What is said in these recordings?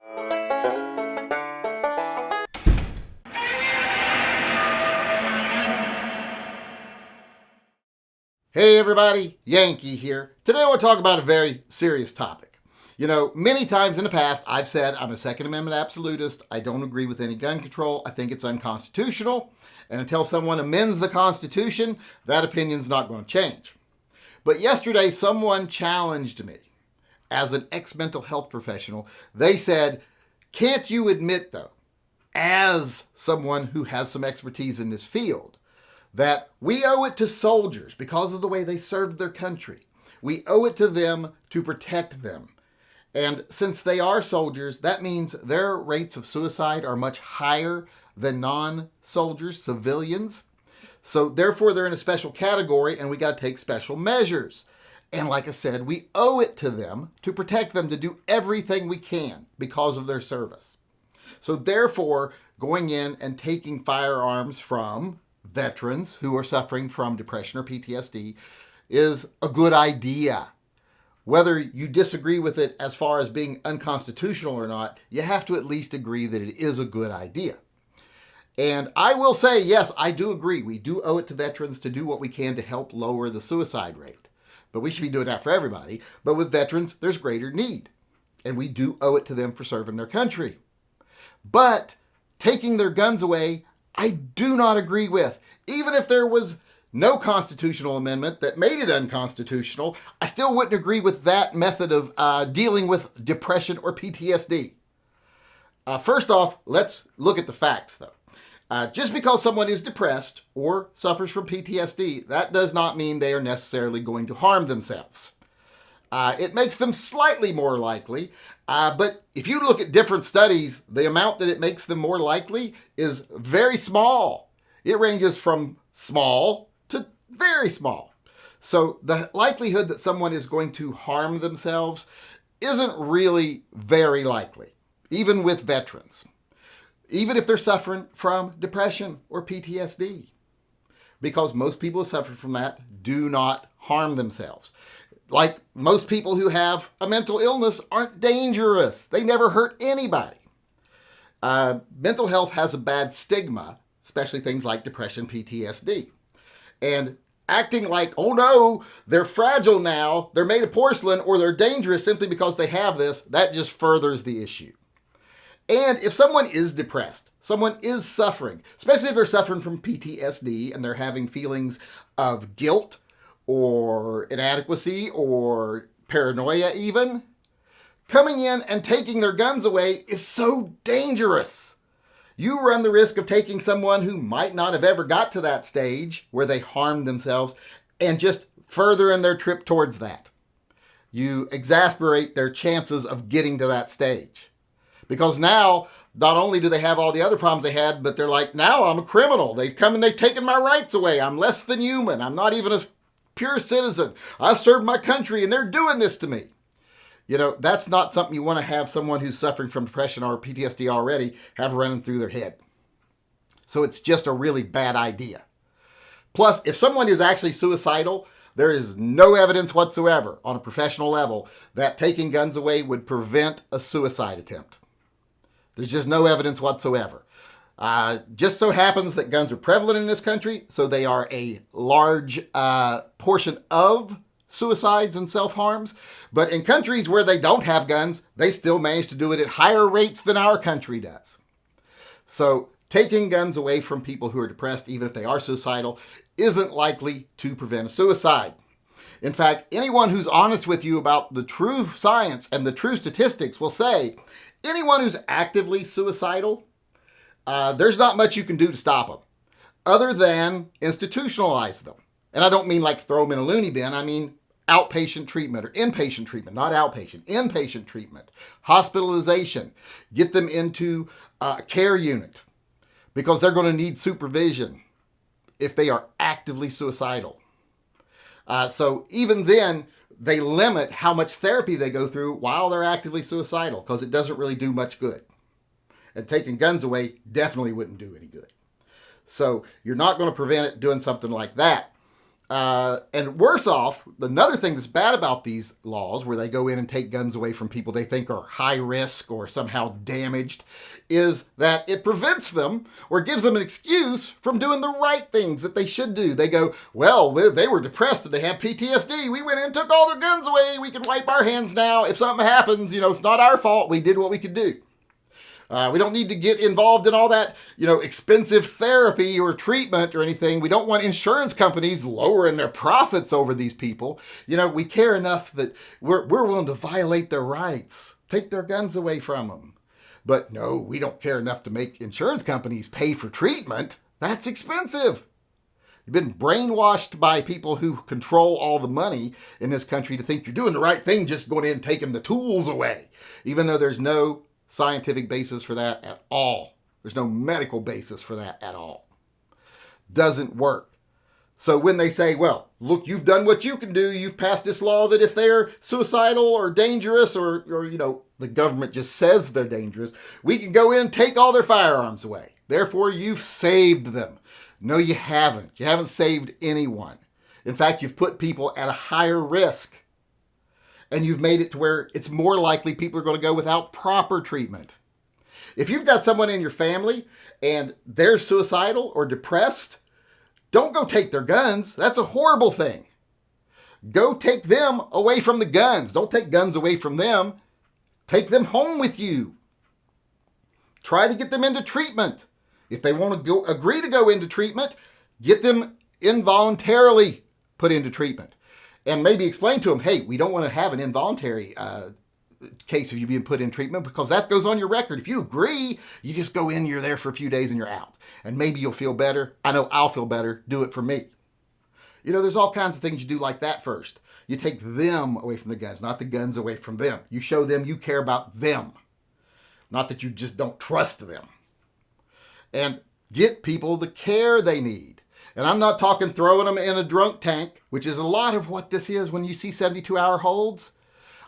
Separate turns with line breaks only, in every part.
Hey everybody, Yankee here. Today I want to talk about a very serious topic. You know, many times in the past I've said I'm a Second Amendment absolutist. I don't agree with any gun control. I think it's unconstitutional. And until someone amends the Constitution, that opinion's not going to change. But yesterday someone challenged me as an ex-mental health professional. They said, can't you admit though, as someone who has some expertise in this field, that we owe it to soldiers because of the way they served their country. We owe it to them to protect them. And since they are soldiers, that means their rates of suicide are much higher than non-soldiers, civilians. So therefore, they're in a special category and we got to take special measures. And like I said, we owe it to them to protect them, to do everything we can because of their service. So therefore, going in and taking firearms from veterans who are suffering from depression or PTSD is a good idea. Whether you disagree with it as far as being unconstitutional or not, you have to at least agree that it is a good idea. And I will say, yes, I do agree. We do owe it to veterans to do what we can to help lower the suicide rate. But we should be doing that for everybody. But with veterans, there's greater need. And we do owe it to them for serving their country. But taking their guns away, I do not agree with. Even if there was no constitutional amendment that made it unconstitutional, I still wouldn't agree with that method of dealing with depression or PTSD. First off, let's look at the facts though. Just because someone is depressed or suffers from PTSD, that does not mean they are necessarily going to harm themselves. It makes them slightly more likely, but if you look at different studies, the amount that it makes them more likely is very small. It ranges from small to very small. So the likelihood that someone is going to harm themselves isn't really very likely, even with veterans, even if they're suffering from depression or PTSD, because most people who suffer from that do not harm themselves. Like most people who have a mental illness aren't dangerous. They never hurt anybody. Mental health has a bad stigma, especially things like depression, PTSD. And acting like, oh no, they're fragile now, they're made of porcelain, or they're dangerous simply because they have this, that just furthers the issue. And if someone is depressed, someone is suffering, especially if they're suffering from PTSD and they're having feelings of guilt, or inadequacy, or paranoia even, coming in and taking their guns away is so dangerous. You run the risk of taking someone who might not have ever got to that stage where they harmed themselves and just furthering their trip towards that. You exasperate their chances of getting to that stage. Because now, not only do they have all the other problems they had, but they're like, now I'm a criminal. They've come and they've taken my rights away. I'm less than human. I'm not even a pure citizen. I served my country and they're doing this to me. You know, that's not something you want to have someone who's suffering from depression or PTSD already have running through their head. So it's just a really bad idea. Plus, if someone is actually suicidal, there is no evidence whatsoever on a professional level that taking guns away would prevent a suicide attempt. There's just no evidence whatsoever. Just so happens that guns are prevalent in this country, so they are a large portion of suicides and self-harms. But in countries where they don't have guns, they still manage to do it at higher rates than our country does. So taking guns away from people who are depressed, even if they are suicidal, isn't likely to prevent a suicide. In fact, anyone who's honest with you about the true science and the true statistics will say, anyone who's actively suicidal, there's not much you can do to stop them other than institutionalize them. And I don't mean like throw them in a loony bin. I mean outpatient treatment or inpatient treatment, not outpatient, inpatient treatment, hospitalization, get them into a care unit because they're going to need supervision if they are actively suicidal. So even then, they limit how much therapy they go through while they're actively suicidal because it doesn't really do much good. And taking guns away definitely wouldn't do any good. So you're not going to prevent it doing something like that. And worse off, another thing that's bad about these laws, where they go in and take guns away from people they think are high risk or somehow damaged, is that it prevents them or gives them an excuse from doing the right things that they should do. They go, well, they were depressed and they had PTSD. We went in and took all their guns away. We can wipe our hands now. If something happens, it's not our fault. We did what we could do. We don't need to get involved in all that, expensive therapy or treatment or anything. We don't want insurance companies lowering their profits over these people. We care enough that we're willing to violate their rights, take their guns away from them. But no, we don't care enough to make insurance companies pay for treatment. That's expensive. You've been brainwashed by people who control all the money in this country to think you're doing the right thing just going in and taking the tools away, even though there's no scientific basis for that at all. There's no medical basis for that at all. Doesn't work. So when they say, well, look, you've done what you can do. You've passed this law that if they're suicidal or dangerous or the government just says they're dangerous, we can go in and take all their firearms away. Therefore, you've saved them. No, you haven't. You haven't saved anyone. In fact, you've put people at a higher risk. And you've made it to where it's more likely people are going to go without proper treatment. If you've got someone in your family and they're suicidal or depressed, don't go take their guns. That's a horrible thing. Go take them away from the guns. Don't take guns away from them. Take them home with you. Try to get them into treatment. If they want to agree to go into treatment, get them involuntarily put into treatment. And maybe explain to them, hey, we don't want to have an involuntary case of you being put in treatment because that goes on your record. If you agree, you just go in, you're there for a few days and you're out. And maybe you'll feel better. I know I'll feel better. Do it for me. There's all kinds of things you do like that first. You take them away from the guns, not the guns away from them. You show them you care about them, not that you just don't trust them. And get people the care they need. And I'm not talking throwing them in a drunk tank, which is a lot of what this is when you see 72-hour holds.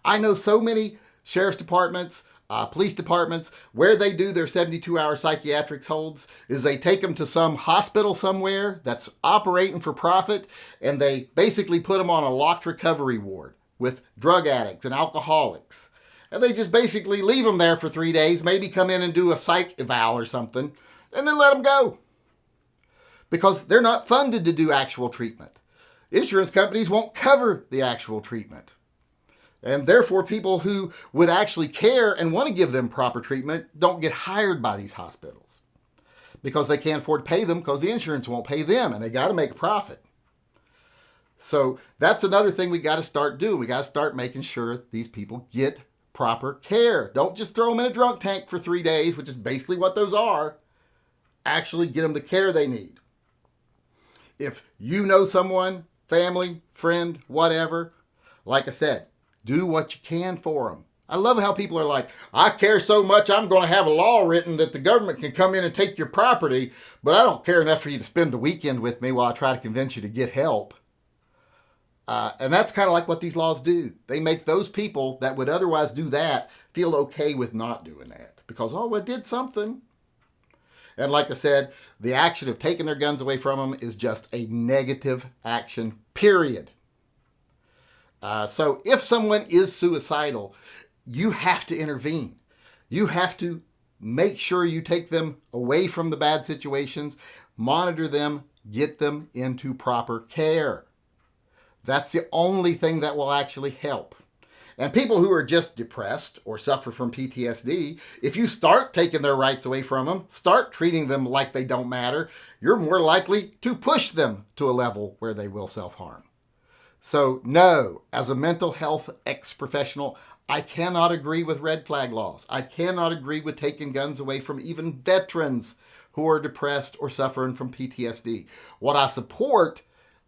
I know so many sheriff's departments, police departments, where they do their 72-hour psychiatric holds is they take them to some hospital somewhere that's operating for profit, and they basically put them on a locked recovery ward with drug addicts and alcoholics. And they just basically leave them there for 3 days, maybe come in and do a psych eval or something, and then let them go. Because they're not funded to do actual treatment. Insurance companies won't cover the actual treatment. And therefore, people who would actually care and want to give them proper treatment don't get hired by these hospitals. Because they can't afford to pay them because the insurance won't pay them and they got to make a profit. So that's another thing we got to start doing. We got to start making sure these people get proper care. Don't just throw them in a drunk tank for 3 days, which is basically what those are. Actually get them the care they need. If you know someone, family, friend, whatever, like I said, do what you can for them. I love how people are like, I care so much I'm going to have a law written that the government can come in and take your property, but I don't care enough for you to spend the weekend with me while I try to convince you to get help. And that's kind of like what these laws do. They make those people that would otherwise do that feel okay with not doing that because, oh, I did something. And like I said, the action of taking their guns away from them is just a negative action, period. So if someone is suicidal, you have to intervene. You have to make sure you take them away from the bad situations, monitor them, get them into proper care. That's the only thing that will actually help. And people who are just depressed or suffer from PTSD, if you start taking their rights away from them, start treating them like they don't matter, you're more likely to push them to a level where they will self-harm. So no, as a mental health ex-professional, I cannot agree with red flag laws. I cannot agree with taking guns away from even veterans who are depressed or suffering from PTSD. What I support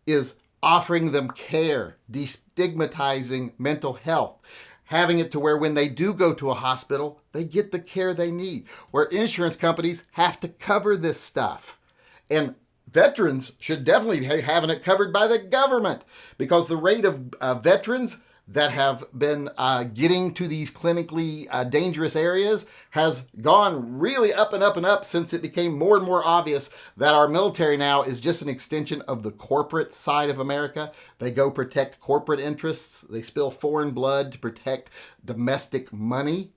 is offering them care, destigmatizing mental health, having it to where when they do go to a hospital, they get the care they need, where insurance companies have to cover this stuff. And veterans should definitely be having it covered by the government because the rate of veterans that have been getting to these clinically dangerous areas has gone really up and up and up since it became more and more obvious that our military now is just an extension of the corporate side of America. They go protect corporate interests. They spill foreign blood to protect domestic money.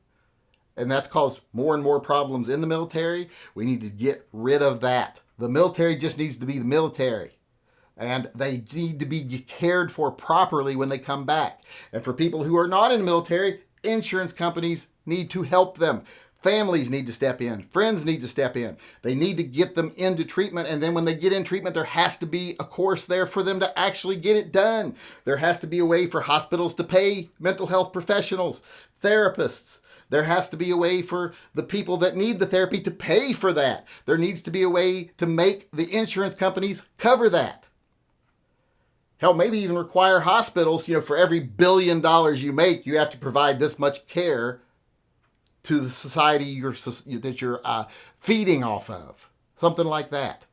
And that's caused more and more problems in the military. We need to get rid of that. The military just needs to be the military. And they need to be cared for properly when they come back. And for people who are not in the military, insurance companies need to help them. Families need to step in. Friends need to step in. They need to get them into treatment. And then when they get in treatment, there has to be a course there for them to actually get it done. There has to be a way for hospitals to pay mental health professionals, therapists. There has to be a way for the people that need the therapy to pay for that. There needs to be a way to make the insurance companies cover that. Hell, maybe even require hospitals, for every $1 billion you make, you have to provide this much care to the society that you're feeding off of. Something like that.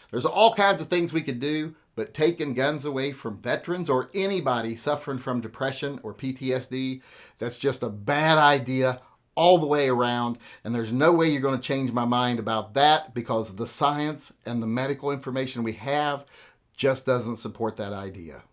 There's all kinds of things we could do, but taking guns away from veterans or anybody suffering from depression or PTSD, that's just a bad idea all the way around. And there's no way you're going to change my mind about that because the science and the medical information we have just doesn't support that idea.